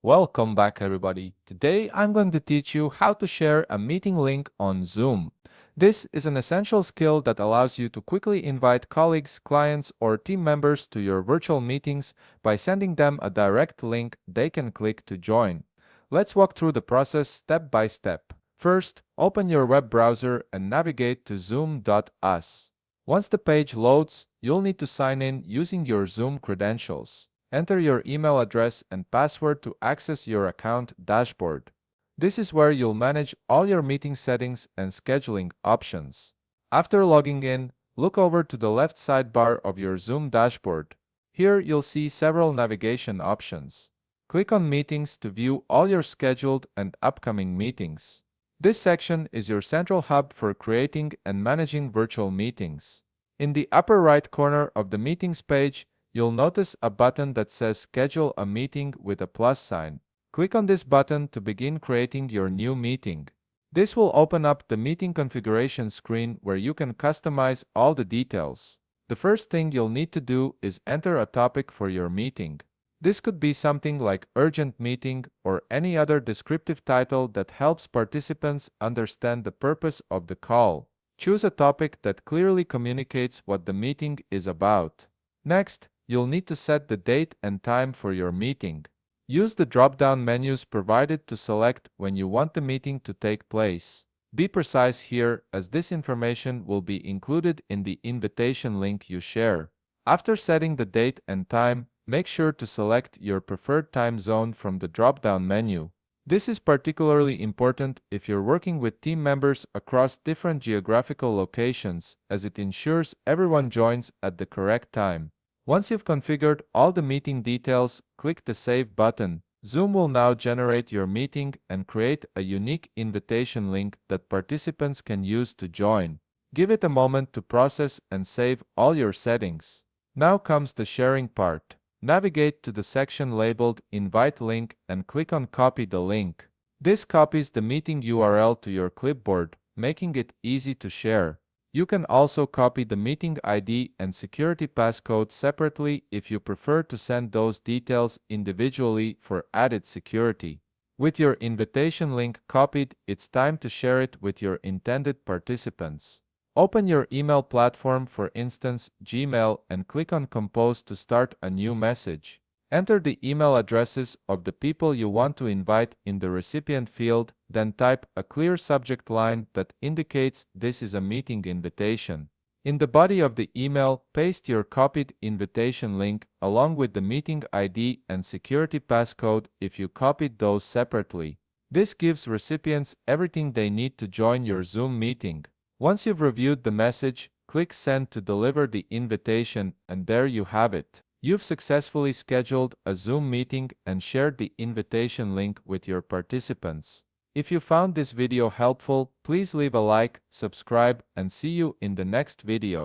Welcome back, everybody. Today, I'm going to teach you how to share a meeting link on Zoom. This is an essential skill that allows you to quickly invite colleagues, clients, or team members to your virtual meetings by sending them a direct link they can click to join. Let's walk through the process step by step. First, open your web browser and navigate to zoom.us. Once the page loads, you'll need to sign in using your Zoom credentials. Enter your email address and password to access your account dashboard. This is where you'll manage all your meeting settings and scheduling options. After logging in, look over to the left sidebar of your Zoom dashboard. Here you'll see several navigation options. Click on Meetings to view all your scheduled and upcoming meetings. This section is your central hub for creating and managing virtual meetings. In the upper right corner of the Meetings page, you'll notice a button that says Schedule a Meeting with a plus sign. Click on this button to begin creating your new meeting. This will open up the meeting configuration screen where you can customize all the details. The first thing you'll need to do is enter a topic for your meeting. This could be something like urgent meeting or any other descriptive title that helps participants understand the purpose of the call. Choose a topic that clearly communicates what the meeting is about. Next, you'll need to set the date and time for your meeting. Use the drop-down menus provided to select when you want the meeting to take place. Be precise here, as this information will be included in the invitation link you share. After setting the date and time, make sure to select your preferred time zone from the drop-down menu. This is particularly important if you're working with team members across different geographical locations, as it ensures everyone joins at the correct time. Once you've configured all the meeting details, click the Save button. Zoom will now generate your meeting and create a unique invitation link that participants can use to join. Give it a moment to process and save all your settings. Now comes the sharing part. Navigate to the section labeled Invite Link and click on Copy the link. This copies the meeting URL to your clipboard, making it easy to share. You can also copy the meeting ID and security passcode separately if you prefer to send those details individually for added security. With your invitation link copied, it's time to share it with your intended participants. Open your email platform, for instance, Gmail, and click on Compose to start a new message. Enter the email addresses of the people you want to invite in the recipient field, then type a clear subject line that indicates this is a meeting invitation. In the body of the email, paste your copied invitation link along with the meeting ID and security passcode if you copied those separately. This gives recipients everything they need to join your Zoom meeting. Once you've reviewed the message, click Send to deliver the invitation, and there you have it. You've successfully scheduled a Zoom meeting and shared the invitation link with your participants. If you found this video helpful, please leave a like, subscribe, and see you in the next video.